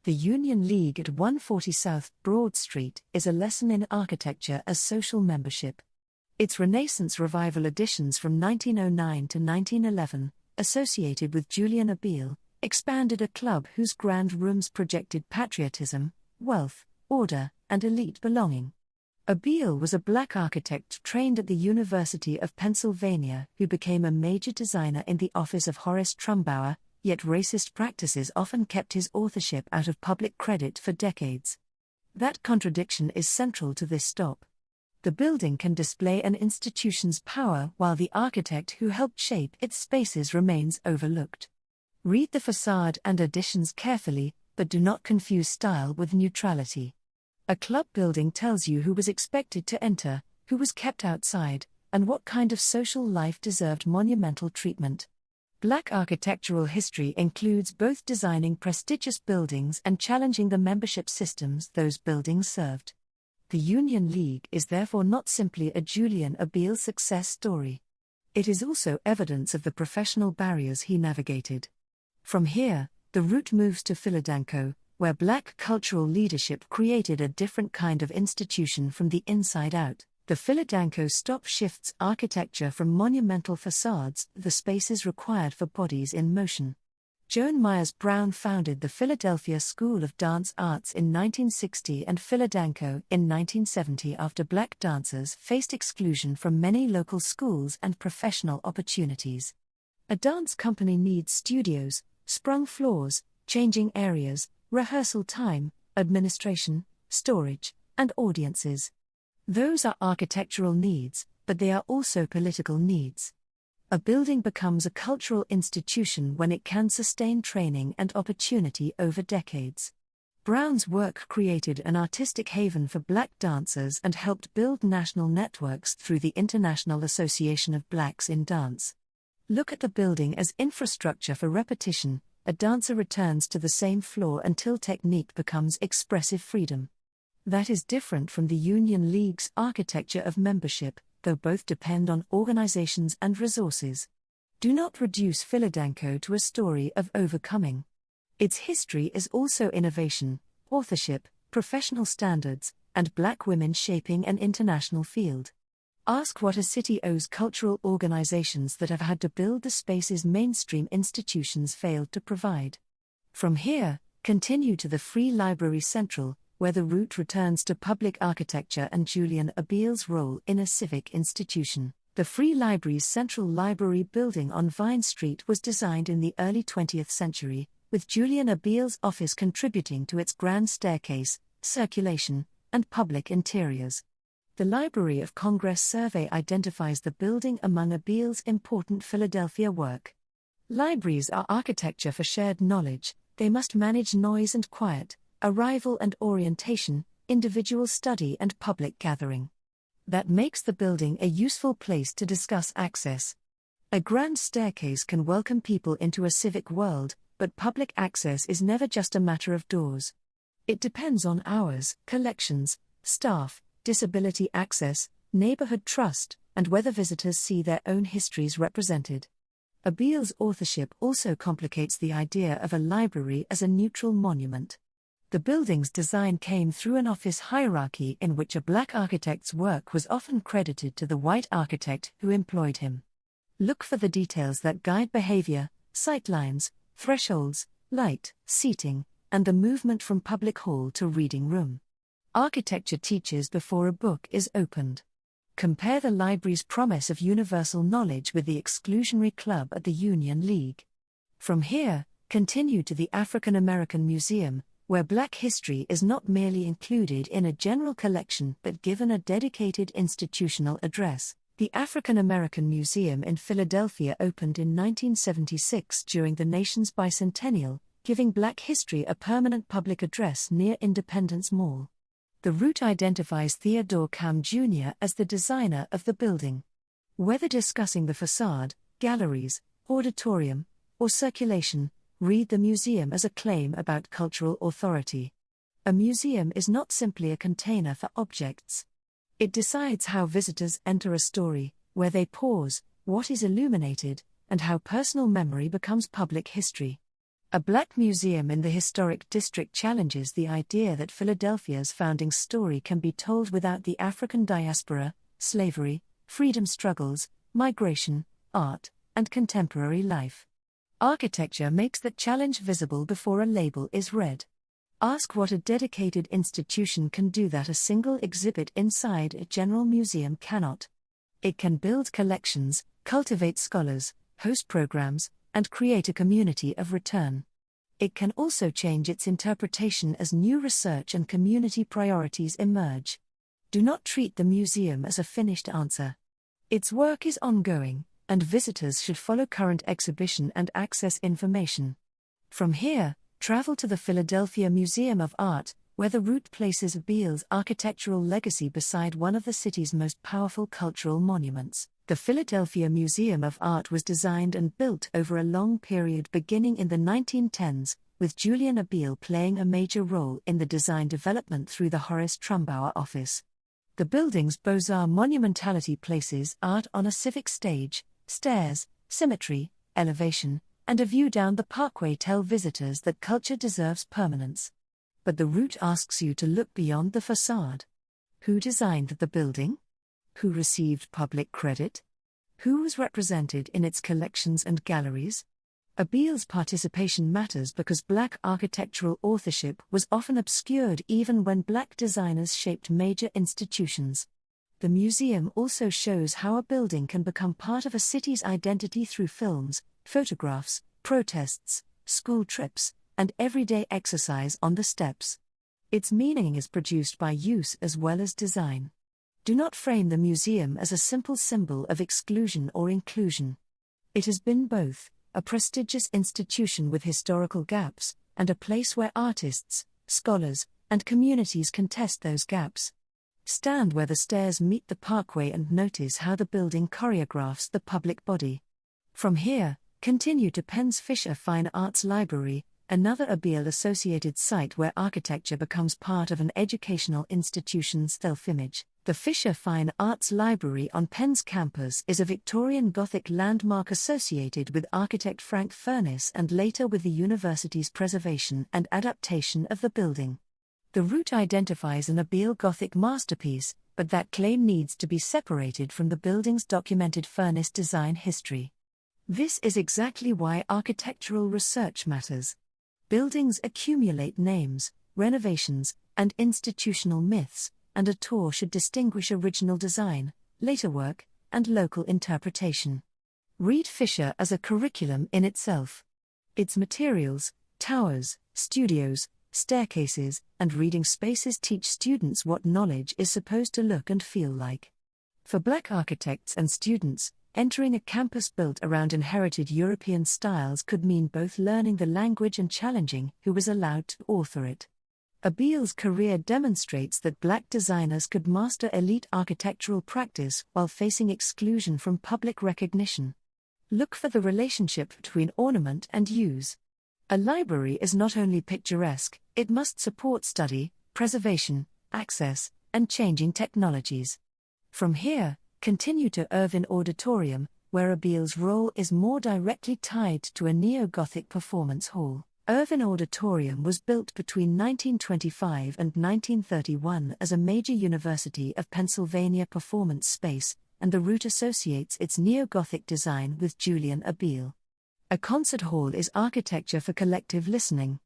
The Union League at 140 South Broad Street is a lesson in architecture as social membership. Its Renaissance Revival editions from 1909 to 1911, associated with Julian Abele, expanded a club whose grand rooms projected patriotism, wealth, order, and elite belonging. Abele was a black architect trained at the University of Pennsylvania who became a major designer in the office of Horace Trumbauer, yet racist practices often kept his authorship out of public credit for decades. That contradiction is central to this stop. The building can display an institution's power while the architect who helped shape its spaces remains overlooked. Read the facade and additions carefully, but do not confuse style with neutrality. A club building tells you who was expected to enter, who was kept outside, and what kind of social life deserved monumental treatment. Black architectural history includes both designing prestigious buildings and challenging the membership systems those buildings served. The Union League is therefore not simply a Julian Abele success story. It is also evidence of the professional barriers he navigated. From here, the route moves to Philadelphia, where black cultural leadership created a different kind of institution from the inside out. The Philadelphia stop shifts architecture from monumental facades to the spaces required for bodies in motion. Joan Myers Brown founded the Philadelphia School of Dance Arts in 1960 and Philadelphia in 1970 after black dancers faced exclusion from many local schools and professional opportunities. A dance company needs studios, sprung floors, changing areas, rehearsal time, administration, storage, and audiences. Those are architectural needs, but they are also political needs. A building becomes a cultural institution when it can sustain training and opportunity over decades. Brown's work created an artistic haven for black dancers and helped build national networks through the International Association of Blacks in Dance. Look at the building as infrastructure for repetition. A dancer returns to the same floor until technique becomes expressive freedom. That is different from the Union League's architecture of membership, though both depend on organizations and resources. Do not reduce Philadelphia to a story of overcoming. Its history is also innovation, authorship, professional standards, and black women shaping an international field. Ask what a city owes cultural organizations that have had to build the spaces mainstream institutions failed to provide. From here, continue to the Free Library Central, where the route returns to public architecture and Julian Abele's role in a civic institution. The Free Library's Central Library building on Vine Street was designed in the early 20th century, with Julian Abele's office contributing to its grand staircase, circulation, and public interiors. The Library of Congress survey identifies the building among Abele's important Philadelphia work. Libraries are architecture for shared knowledge. They must manage noise and quiet, arrival and orientation, individual study and public gathering. That makes the building a useful place to discuss access. A grand staircase can welcome people into a civic world, but public access is never just a matter of doors. It depends on hours, collections, staff, disability access, neighborhood trust, and whether visitors see their own histories represented. Abele's authorship also complicates the idea of a library as a neutral monument. The building's design came through an office hierarchy in which a black architect's work was often credited to the white architect who employed him. Look for the details that guide behavior, sightlines, thresholds, light, seating, and the movement from public hall to reading room. Architecture teaches before a book is opened. Compare the library's promise of universal knowledge with the exclusionary club at the Union League. From here, continue to the African American Museum, where Black history is not merely included in a general collection but given a dedicated institutional address. The African American Museum in Philadelphia opened in 1976 during the nation's bicentennial, giving Black history a permanent public address near Independence Mall. The route identifies Theodore Kamm Jr. as the designer of the building. Whether discussing the facade, galleries, auditorium, or circulation, read the museum as a claim about cultural authority. A museum is not simply a container for objects. It decides how visitors enter a story, where they pause, what is illuminated, and how personal memory becomes public history. A Black museum in the historic district challenges the idea that Philadelphia's founding story can be told without the African diaspora, slavery, freedom struggles, migration, art, and contemporary life. Architecture makes that challenge visible before a label is read. Ask what a dedicated institution can do that a single exhibit inside a general museum cannot. It can build collections, cultivate scholars, host programs, and create a community of return. It can also change its interpretation as new research and community priorities emerge. Do not treat the museum as a finished answer. Its work is ongoing, and visitors should follow current exhibition and access information. From here, travel to the Philadelphia Museum of Art, where the route places Beale's architectural legacy beside one of the city's most powerful cultural monuments. The Philadelphia Museum of Art was designed and built over a long period beginning in the 1910s, with Julian Beale playing a major role in the design development through the Horace Trumbauer office. The building's Beaux-Arts monumentality places art on a civic stage, stairs, symmetry, elevation, and a view down the parkway tell visitors that culture deserves permanence. But the route asks you to look beyond the facade. Who designed the building? Who received public credit? Who was represented in its collections and galleries? Beale's participation matters because Black architectural authorship was often obscured even when Black designers shaped major institutions. The museum also shows how a building can become part of a city's identity through films, photographs, protests, school trips, and everyday exercise on the steps. Its meaning is produced by use as well as design. Do not frame the museum as a simple symbol of exclusion or inclusion. It has been both, a prestigious institution with historical gaps, and a place where artists, scholars, and communities can test those gaps. Stand where the stairs meet the parkway and notice how the building choreographs the public body. From here, continue to Penn's Fisher Fine Arts Library, another Beale-associated site where architecture becomes part of an educational institution's self-image. The Fisher Fine Arts Library on Penn's campus is a Victorian Gothic landmark associated with architect Frank Furness and later with the university's preservation and adaptation of the building. The route identifies an Beale Gothic masterpiece, but that claim needs to be separated from the building's documented Furness design history. This is exactly why architectural research matters. Buildings accumulate names, renovations, and institutional myths, and a tour should distinguish original design, later work, and local interpretation. Read Fisher as a curriculum in itself. Its materials, towers, studios, staircases, and reading spaces teach students what knowledge is supposed to look and feel like. For Black architects and students, entering a campus built around inherited European styles could mean both learning the language and challenging who was allowed to author it. Beale's career demonstrates that Black designers could master elite architectural practice while facing exclusion from public recognition. Look for the relationship between ornament and use. A library is not only picturesque, it must support study, preservation, access, and changing technologies. From here, continue to Irvin Auditorium, where Beale's role is more directly tied to a neo-Gothic performance hall. Irvin Auditorium was built between 1925 and 1931 as a major University of Pennsylvania performance space, and the route associates its neo-Gothic design with Julian Beale. A concert hall is architecture for collective listening.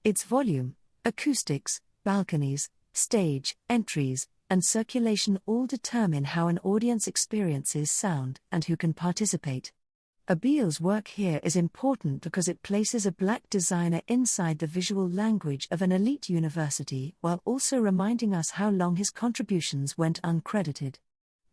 Its volume, acoustics, balconies, stage, entries, and circulation all determine how an audience experiences sound and who can participate. Beale's work here is important because it places a Black designer inside the visual language of an elite university while also reminding us how long his contributions went uncredited.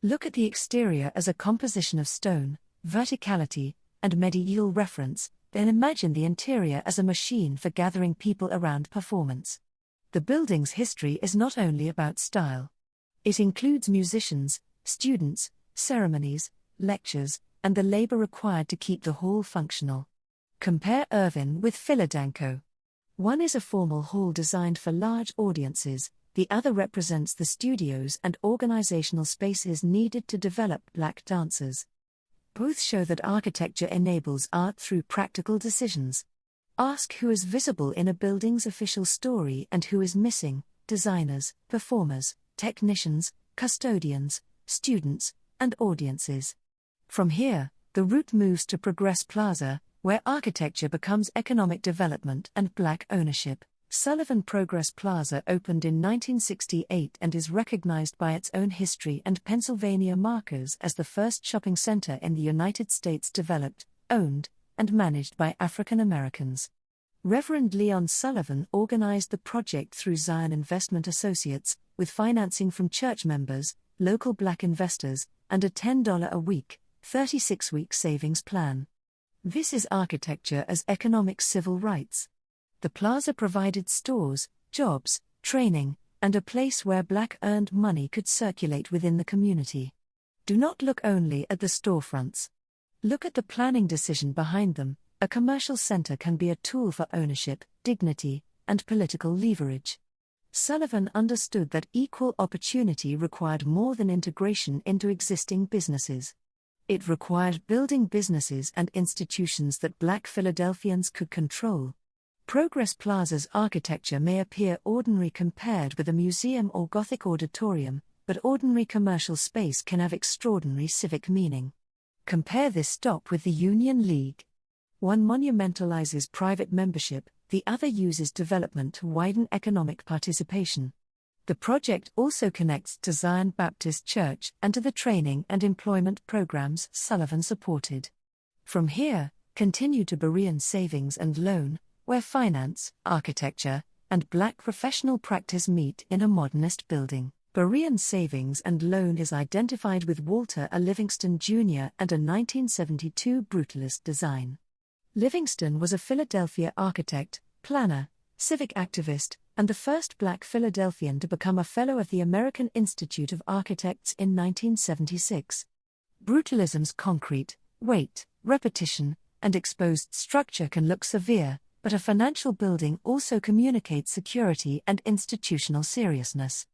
Look at the exterior as a composition of stone, verticality, and medieval reference, then imagine the interior as a machine for gathering people around performance. The building's history is not only about style. It includes musicians, students, ceremonies, lectures, and the labor required to keep the hall functional. Compare Irvin with Philadanco. One is a formal hall designed for large audiences, the other represents the studios and organizational spaces needed to develop Black dancers. Both show that architecture enables art through practical decisions. Ask who is visible in a building's official story and who is missing: designers, performers, technicians, custodians, students, and audiences. From here, the route moves to Progress Plaza, where architecture becomes economic development and Black ownership. Sullivan Progress Plaza opened in 1968 and is recognized by its own history and Pennsylvania markers as the first shopping center in the United States developed, owned, and managed by African Americans. Reverend Leon Sullivan organized the project through Zion Investment Associates, with financing from church members, local Black investors, and a $10 a week, 36-week savings plan. This is architecture as economic civil rights. The plaza provided stores, jobs, training, and a place where Black earned money could circulate within the community. Do not look only at the storefronts. Look at the planning decision behind them. A commercial center can be a tool for ownership, dignity, and political leverage. Sullivan understood that equal opportunity required more than integration into existing businesses. It required building businesses and institutions that Black Philadelphians could control. Progress Plaza's architecture may appear ordinary compared with a museum or Gothic auditorium, but ordinary commercial space can have extraordinary civic meaning. Compare this stop with the Union League. One monumentalizes private membership, the other uses development to widen economic participation. The project also connects to Zion Baptist Church and to the training and employment programs Sullivan supported. From here, continue to Berean Savings and Loan, where finance, architecture, and Black professional practice meet in a modernist building. Berean Savings and Loan is identified with Walter A. Livingston Jr. and a 1972 brutalist design. Livingston was a Philadelphia architect, planner, civic activist, and the first Black Philadelphian to become a Fellow of the American Institute of Architects in 1976. Brutalism's concrete, weight, repetition, and exposed structure can look severe, but a financial building also communicates security and institutional seriousness.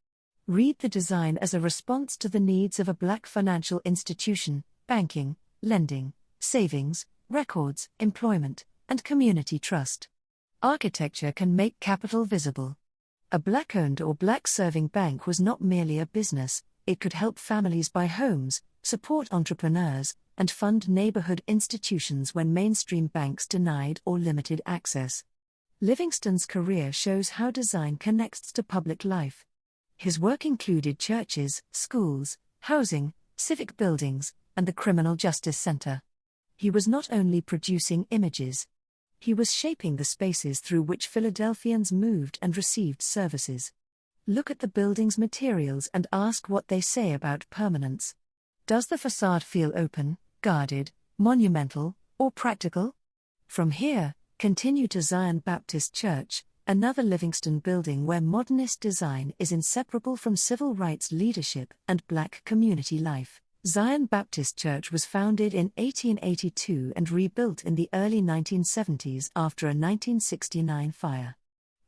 Read the design as a response to the needs of a Black financial institution: banking, lending, savings, records, employment, and community trust. Architecture can make capital visible. A Black-owned or Black-serving bank was not merely a business, it could help families buy homes, support entrepreneurs, and fund neighborhood institutions when mainstream banks denied or limited access. Livingston's career shows how design connects to public life. His work included churches, schools, housing, civic buildings, and the Criminal Justice Center. He was not only producing images, he was shaping the spaces through which Philadelphians moved and received services. Look at the building's materials and ask what they say about permanence. Does the facade feel open, guarded, monumental, or practical? From here, continue to Zion Baptist Church, another Livingston building where modernist design is inseparable from civil rights leadership and Black community life. Zion Baptist Church was founded in 1882 and rebuilt in the early 1970s after a 1969 fire.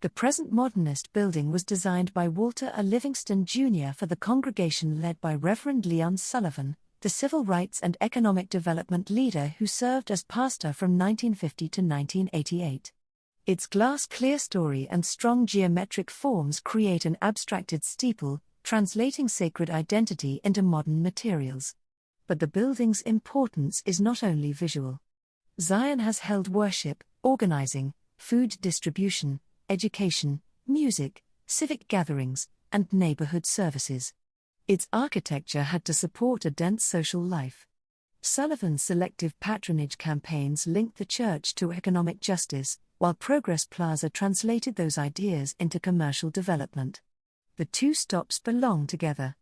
The present modernist building was designed by Walter A. Livingston Jr. for the congregation led by Reverend Leon Sullivan, the civil rights and economic development leader who served as pastor from 1950 to 1988. Its glass clerestory and strong geometric forms create an abstracted steeple, translating sacred identity into modern materials. But the building's importance is not only visual. Zion has held worship, organizing, food distribution, education, music, civic gatherings, and neighborhood services. Its architecture had to support a dense social life. Sullivan's selective patronage campaigns linked the church to economic justice, while Progress Plaza translated those ideas into commercial development. The two stops belong together.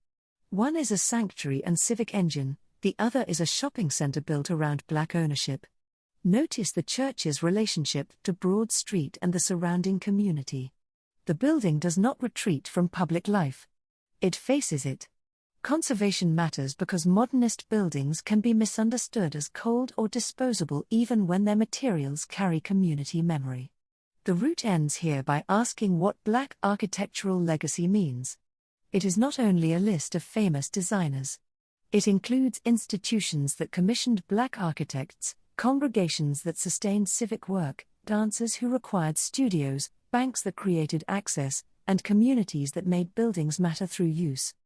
One is a sanctuary and civic engine, the other is a shopping center built around Black ownership. Notice the church's relationship to Broad Street and the surrounding community. The building does not retreat from public life. It faces it. Conservation matters because modernist buildings can be misunderstood as cold or disposable even when their materials carry community memory. The route ends here by asking what Black architectural legacy means. It is not only a list of famous designers. It includes institutions that commissioned Black architects, congregations that sustained civic work, dancers who required studios, banks that created access, and communities that made buildings matter through use.